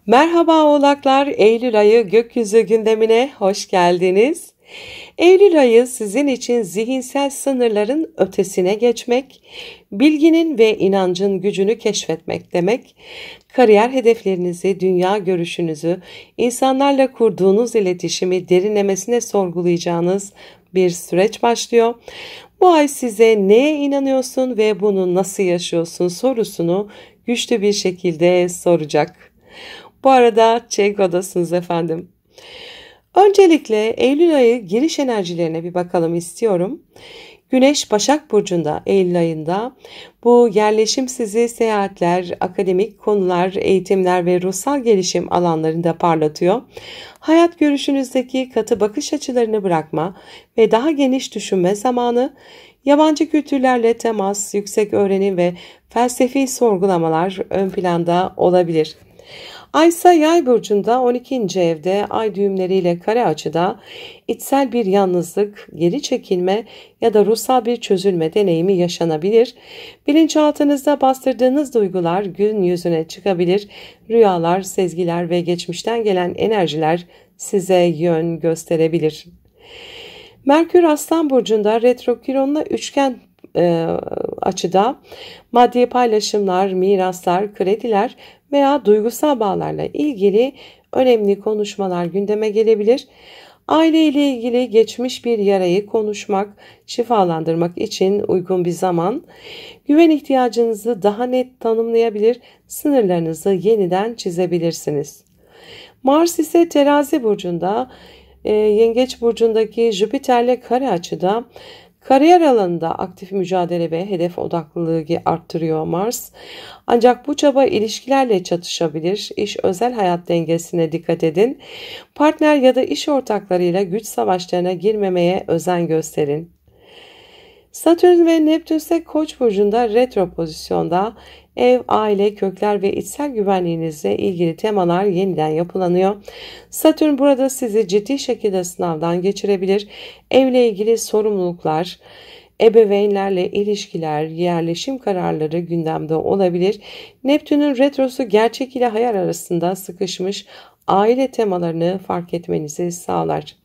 Merhaba oğlaklar, Eylül ayı gökyüzü gündemine hoş geldiniz. Eylül ayı sizin için zihinsel sınırların ötesine geçmek, bilginin ve inancın gücünü keşfetmek demek. Kariyer hedeflerinizi, dünya görüşünüzü, insanlarla kurduğunuz iletişimi derinlemesine sorgulayacağınız bir süreç başlıyor. Bu ay size neye inanıyorsun ve bunu nasıl yaşıyorsun sorusunu güçlü bir şekilde soracak. Bu arada Çeko'dasınız efendim. Öncelikle Eylül ayı giriş enerjilerine bir bakalım istiyorum. Güneş Başak Burcu'nda Eylül ayında bu yerleşim sizi seyahatler, akademik konular, eğitimler ve ruhsal gelişim alanlarında parlatıyor. Hayat görüşünüzdeki katı bakış açılarını bırakma ve daha geniş düşünme zamanı, yabancı kültürlerle temas, yüksek öğrenim ve felsefi sorgulamalar ön planda olabilir. Ay ise Yay burcunda 12. evde ay düğümleriyle kare açıda içsel bir yalnızlık, geri çekilme ya da ruhsal bir çözülme deneyimi yaşanabilir. Bilinçaltınızda bastırdığınız duygular gün yüzüne çıkabilir. Rüyalar, sezgiler ve geçmişten gelen enerjiler size yön gösterebilir. Merkür Aslan burcunda retrokironla üçgen açıda maddi paylaşımlar, miraslar, krediler veya duygusal bağlarla ilgili önemli konuşmalar gündeme gelebilir. Aile ile ilgili geçmiş bir yarayı konuşmak, şifalandırmak için uygun bir zaman. Güven ihtiyacınızı daha net tanımlayabilir, sınırlarınızı yeniden çizebilirsiniz. Mars ise Terazi burcunda, Yengeç burcundaki Jüpiter'le kare açıda kariyer alanında aktif mücadele ve hedef odaklılığı arttırıyor Mars. Ancak bu çaba ilişkilerle çatışabilir. İş özel hayat dengesine dikkat edin. Partner ya da iş ortaklarıyla güç savaşlarına girmemeye özen gösterin. Satürn ve Neptün ise Koç burcunda retro pozisyonda. Ev, aile, kökler ve içsel güvenliğinizle ilgili temalar yeniden yapılanıyor. Satürn burada sizi ciddi şekilde sınavdan geçirebilir. Evle ilgili sorumluluklar, ebeveynlerle ilişkiler, yerleşim kararları gündemde olabilir. Neptün'ün retrosu gerçek ile hayal arasında sıkışmış aile temalarını fark etmenizi sağlar.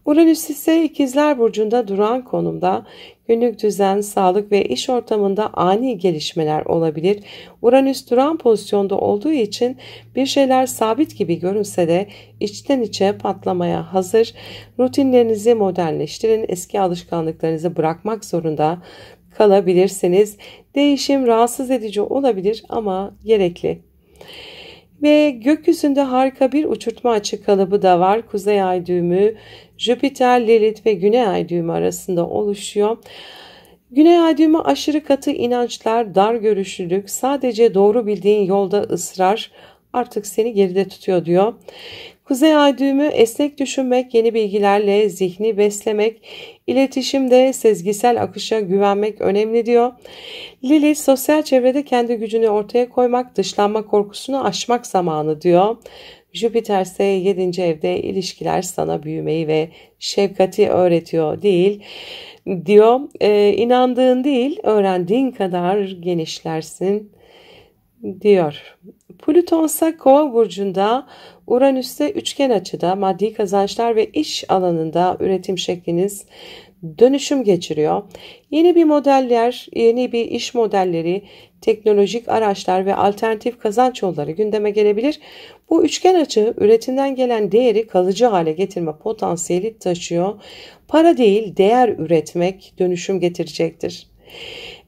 Uranüs ise İkizler Burcu'nda duran konumda. Günlük düzen, sağlık ve iş ortamında ani gelişmeler olabilir. Uranüs duran pozisyonda olduğu için bir şeyler sabit gibi görünse de içten içe patlamaya hazır. Rutinlerinizi modernleştirin, eski alışkanlıklarınızı bırakmak zorunda kalabilirsiniz. Değişim rahatsız edici olabilir ama gerekli. Ve gökyüzünde harika bir uçurtma açı kalıbı da var. Kuzey ay düğümü, Jüpiter, Lilith ve Güney ay düğümü arasında oluşuyor. Güney ay düğümü aşırı katı inançlar, dar görüşlülük, sadece doğru bildiğin yolda ısrar artık seni geride tutuyor diyor. Kuzey ay düğümü esnek düşünmek, yeni bilgilerle zihni beslemek, iletişimde sezgisel akışa güvenmek önemli diyor. Lilith sosyal çevrede kendi gücünü ortaya koymak, dışlanma korkusunu aşmak zamanı diyor. Jüpiter ise 7. evde ilişkiler sana büyümeyi ve şefkati öğretiyor değil diyor. İnandığın değil, öğrendiğin kadar genişlersin diyor. Plüton ise Kova burcunda, Uranüs'te üçgen açıda maddi kazançlar ve iş alanında üretim şekliniz dönüşüm geçiriyor. Yeni bir modeller, yeni bir iş modelleri, teknolojik araçlar ve alternatif kazanç yolları gündeme gelebilir. Bu üçgen açı üretimden gelen değeri kalıcı hale getirme potansiyeli taşıyor. Para değil, değer üretmek dönüşüm getirecektir.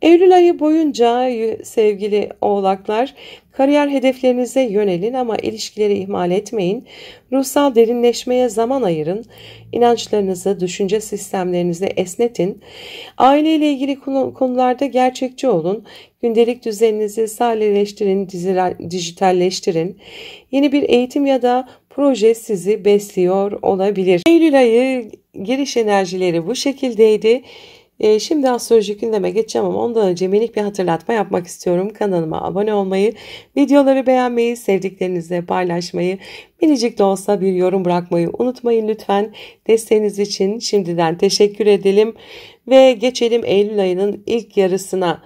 Eylül ayı boyunca sevgili oğlaklar, kariyer hedeflerinize yönelin ama ilişkileri ihmal etmeyin. Ruhsal derinleşmeye zaman ayırın. İnançlarınızı, düşünce sistemlerinizi esnetin. Aile ile ilgili konularda gerçekçi olun. Gündelik düzeninizi sadeleştirin, dijitalleştirin. Yeni bir eğitim ya da proje sizi besliyor olabilir. Eylül ayı giriş enerjileri bu şekildeydi. Şimdi astrolojik gündeme geçeceğim ama ondan önce minik bir hatırlatma yapmak istiyorum. Kanalıma abone olmayı, videoları beğenmeyi, sevdiklerinizle paylaşmayı, minicik de olsa bir yorum bırakmayı unutmayın lütfen. Desteğiniz için şimdiden teşekkür edelim. Ve geçelim Eylül ayının ilk yarısına.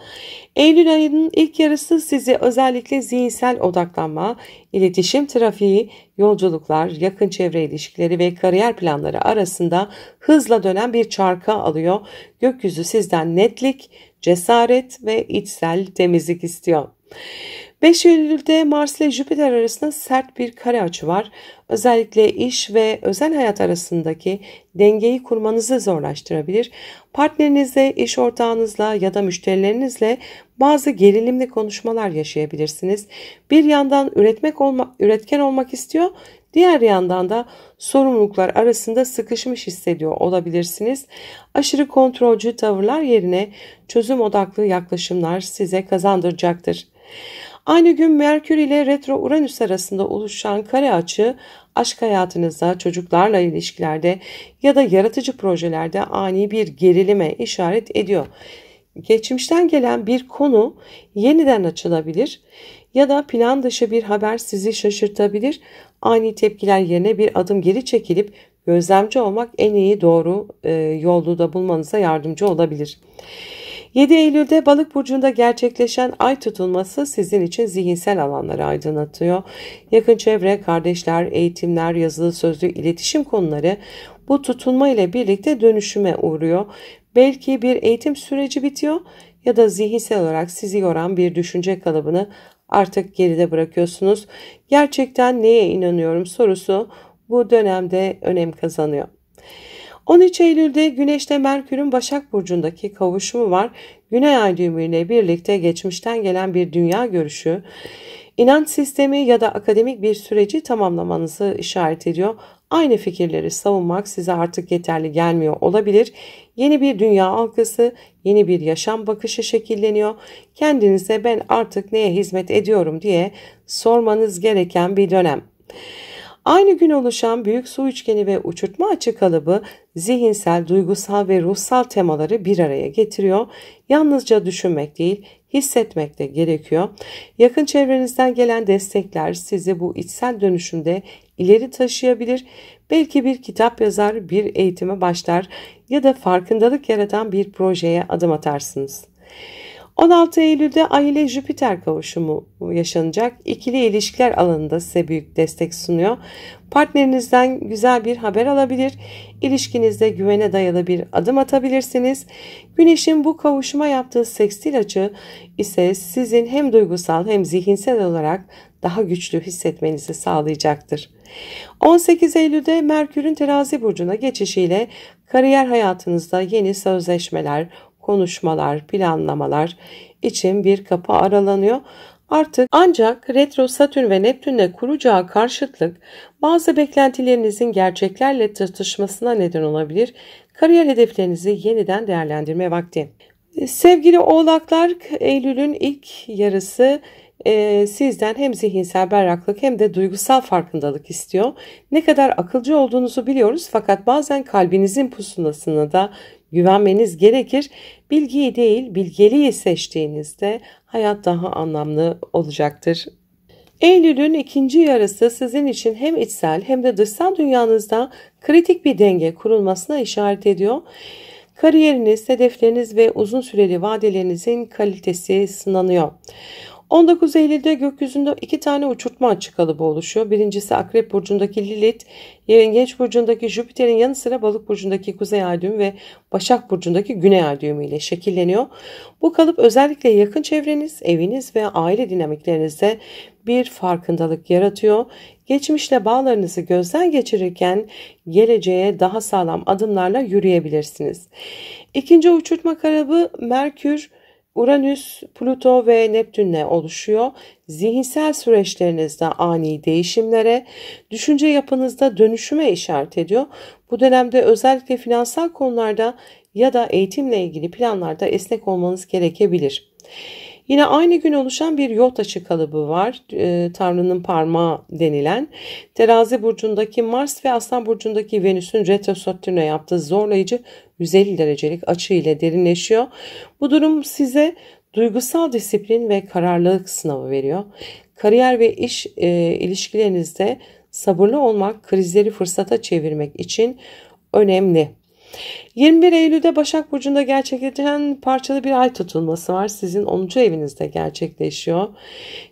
Eylül ayının ilk yarısı sizi özellikle zihinsel odaklanma, iletişim trafiği, yolculuklar, yakın çevre ilişkileri ve kariyer planları arasında hızla dönen bir çarka alıyor. Gökyüzü sizden netlik, cesaret ve içsel temizlik istiyor. 5 Eylül'de Mars ile Jüpiter arasında sert bir kare açı var. Özellikle iş ve özel hayat arasındaki dengeyi kurmanızı zorlaştırabilir. Partnerinizle, iş ortağınızla ya da müşterilerinizle bazı gerilimli konuşmalar yaşayabilirsiniz. Bir yandan üretken olmak istiyor, diğer yandan da sorumluluklar arasında sıkışmış hissediyor olabilirsiniz. Aşırı kontrolcü tavırlar yerine çözüm odaklı yaklaşımlar size kazandıracaktır. Aynı gün Merkür ile Retro Uranüs arasında oluşan kare açı aşk hayatınızda, çocuklarla ilişkilerde ya da yaratıcı projelerde ani bir gerilime işaret ediyor. Geçmişten gelen bir konu yeniden açılabilir ya da plan dışı bir haber sizi şaşırtabilir. Ani tepkiler yerine bir adım geri çekilip gözlemci olmak en iyi doğru yolu da bulmanıza yardımcı olabilir. 7 Eylül'de Balık burcunda gerçekleşen ay tutulması sizin için zihinsel alanları aydınlatıyor. Yakın çevre, kardeşler, eğitimler, yazılı sözlü iletişim konuları bu tutulma ile birlikte dönüşüme uğruyor. Belki bir eğitim süreci bitiyor ya da zihinsel olarak sizi yoran bir düşünce kalıbını artık geride bırakıyorsunuz. Gerçekten neye inanıyorum sorusu bu dönemde önem kazanıyor. 13 Eylül'de Güneş'te Merkür'ün Başak Burcu'ndaki kavuşumu var. Güney ay düğümü ile birlikte geçmişten gelen bir dünya görüşü, inanç sistemi ya da akademik bir süreci tamamlamanızı işaret ediyor. Aynı fikirleri savunmak size artık yeterli gelmiyor olabilir. Yeni bir dünya algısı, yeni bir yaşam bakışı şekilleniyor. Kendinize ben artık neye hizmet ediyorum diye sormanız gereken bir dönem. Aynı gün oluşan büyük su üçgeni ve uçurtma açı kalıbı zihinsel, duygusal ve ruhsal temaları bir araya getiriyor. Yalnızca düşünmek değil, hissetmek de gerekiyor. Yakın çevrenizden gelen destekler sizi bu içsel dönüşümde ileri taşıyabilir. Belki bir kitap yazar, bir eğitime başlar ya da farkındalık yaratan bir projeye adım atarsınız. 16 Eylül'de Ay ile Jüpiter kavuşumu yaşanacak. İkili ilişkiler alanında size büyük destek sunuyor. Partnerinizden güzel bir haber alabilir. İlişkinizde güvene dayalı bir adım atabilirsiniz. Güneşin bu kavuşuma yaptığı sekstil açı ise sizin hem duygusal hem zihinsel olarak daha güçlü hissetmenizi sağlayacaktır. 18 Eylül'de Merkür'ün Terazi burcuna geçişiyle kariyer hayatınızda yeni sözleşmeler, konuşmalar, planlamalar için bir kapı aralanıyor. Ancak Retro Satürn ve Neptün'le kuracağı karşıtlık bazı beklentilerinizin gerçeklerle tartışmasına neden olabilir. Kariyer hedeflerinizi yeniden değerlendirme vakti. Sevgili Oğlaklar, Eylül'ün ilk yarısı sizden hem zihinsel berraklık hem de duygusal farkındalık istiyor. Ne kadar akılcı olduğunuzu biliyoruz fakat bazen kalbinizin pusulasına da güvenmeniz gerekir. Bilgiyi değil, bilgeliği seçtiğinizde hayat daha anlamlı olacaktır. Eylül'ün ikinci yarısı sizin için hem içsel hem de dışsal dünyanızda kritik bir denge kurulmasına işaret ediyor. Kariyeriniz, hedefleriniz ve uzun süreli vadelerinizin kalitesi sınanıyor. 19 Eylül'de gökyüzünde 2 tane uçurtma açı kalıbı oluşuyor. Birincisi Akrep burcundaki Lilith, Yengeç burcundaki Jüpiter'in yanı sıra Balık burcundaki Kuzey ay düğümü ve Başak burcundaki Güney ay düğümü ile şekilleniyor. Bu kalıp özellikle yakın çevreniz, eviniz ve aile dinamiklerinizde bir farkındalık yaratıyor. Geçmişle bağlarınızı gözden geçirirken geleceğe daha sağlam adımlarla yürüyebilirsiniz. İkinci uçurtma kalıbı Merkür, Uranüs, Plüto ve Neptün'le oluşuyor. Zihinsel süreçlerinizde ani değişimlere, düşünce yapınızda dönüşüme işaret ediyor. Bu dönemde özellikle finansal konularda ya da eğitimle ilgili planlarda esnek olmanız gerekebilir. Yine aynı gün oluşan bir yol taşı kalıbı var. Tanrı'nın parmağı denilen. Terazi burcundaki Mars ve Aslan burcundaki Venüs'ün retro Satürn'e yaptığı zorlayıcı 150 derecelik açı ile derinleşiyor. Bu durum size duygusal disiplin ve kararlılık sınavı veriyor. Kariyer ve iş ilişkilerinizde sabırlı olmak, krizleri fırsata çevirmek için önemli. 21 Eylül'de Başak Burcu'nda gerçekleşen parçalı bir ay tutulması var. Sizin 10. evinizde gerçekleşiyor.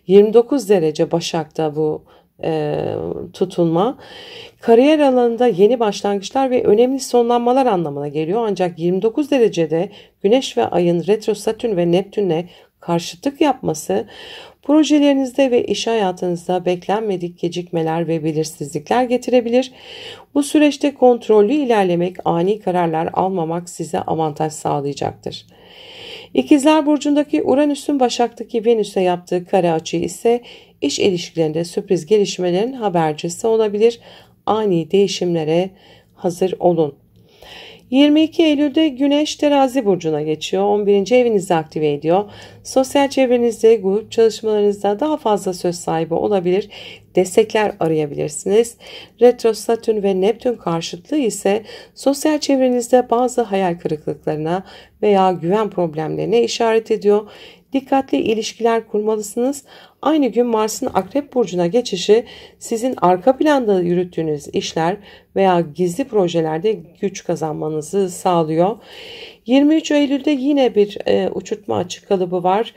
29 derece Başak'ta bu tutulma. Kariyer alanında yeni başlangıçlar ve önemli sonlanmalar anlamına geliyor. Ancak 29 derecede Güneş ve Ay'ın retro Satürn ve Neptün'le karşıtlık yapması projelerinizde ve iş hayatınızda beklenmedik gecikmeler ve belirsizlikler getirebilir. Bu süreçte kontrollü ilerlemek, ani kararlar almamak size avantaj sağlayacaktır. İkizler Burcu'ndaki Uranüs'ün Başak'taki Venüs'e yaptığı kare açı ise iş ilişkilerinde sürpriz gelişmelerin habercisi olabilir. Ani değişimlere hazır olun. 22 Eylül'de Güneş Terazi Burcu'na geçiyor. 11. evinizi aktive ediyor. Sosyal çevrenizde, grup çalışmalarınızda daha fazla söz sahibi olabilir. Destekler arayabilirsiniz. Retro Satürn ve Neptün karşıtlığı ise sosyal çevrenizde bazı hayal kırıklıklarına veya güven problemlerine işaret ediyor. Dikkatli ilişkiler kurmalısınız. Aynı gün Mars'ın Akrep Burcu'na geçişi sizin arka planda yürüttüğünüz işler veya gizli projelerde güç kazanmanızı sağlıyor. 23 Eylül'de yine bir uçurtma açık kalıbı var.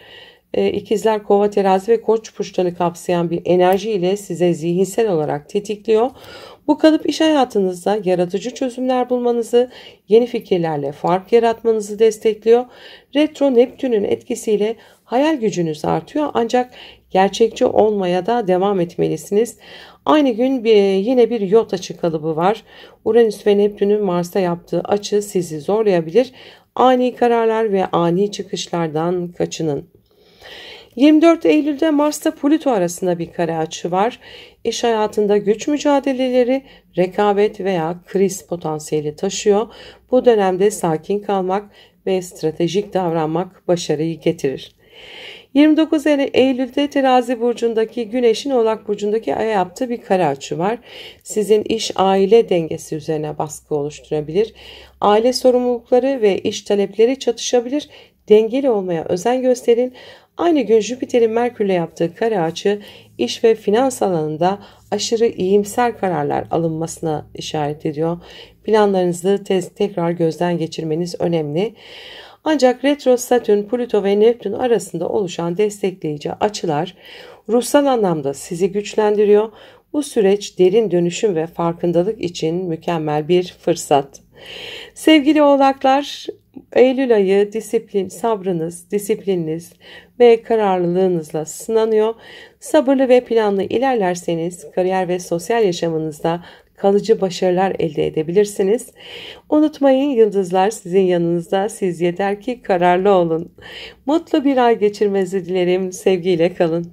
İkizler, Kova, Terazi ve Koç burçlarını kapsayan bir enerji ile size zihinsel olarak tetikliyor. Bu kalıp iş hayatınızda yaratıcı çözümler bulmanızı, yeni fikirlerle fark yaratmanızı destekliyor. Retro Neptün'ün etkisiyle hayal gücünüz artıyor ancak gerçekçi olmaya da devam etmelisiniz. Aynı gün yine bir yot açı kalıbı var. Uranüs ve Neptün'ün Mars'ta yaptığı açı sizi zorlayabilir. Ani kararlar ve ani çıkışlardan kaçının. 24 Eylül'de Mars'ta Plüto arasında bir kare açı var. İş hayatında güç mücadeleleri, rekabet veya kriz potansiyeli taşıyor. Bu dönemde sakin kalmak ve stratejik davranmak başarıyı getirir. 29 Eylül'de Terazi Burcu'ndaki Güneş'in Oğlak Burcu'ndaki Ay'a yaptığı bir kare açı var. Sizin iş-aile dengesi üzerine baskı oluşturabilir. Aile sorumlulukları ve iş talepleri çatışabilir. Dengeli olmaya özen gösterin. Aynı gün Jüpiter'in Merkür'le yaptığı kare açı iş ve finans alanında aşırı iyimser kararlar alınmasına işaret ediyor. Planlarınızı tekrar gözden geçirmeniz önemli. Ancak retro Satürn, Plüto ve Neptün arasında oluşan destekleyici açılar ruhsal anlamda sizi güçlendiriyor. Bu süreç derin dönüşüm ve farkındalık için mükemmel bir fırsat. Sevgili oğlaklar, Eylül ayı sabrınız, disiplininiz ve kararlılığınızla sınanıyor. Sabırlı ve planlı ilerlerseniz kariyer ve sosyal yaşamınızda kalıcı başarılar elde edebilirsiniz. Unutmayın, yıldızlar sizin yanınızda. Siz yeter ki kararlı olun. Mutlu bir ay geçirmenizi dilerim. Sevgiyle kalın.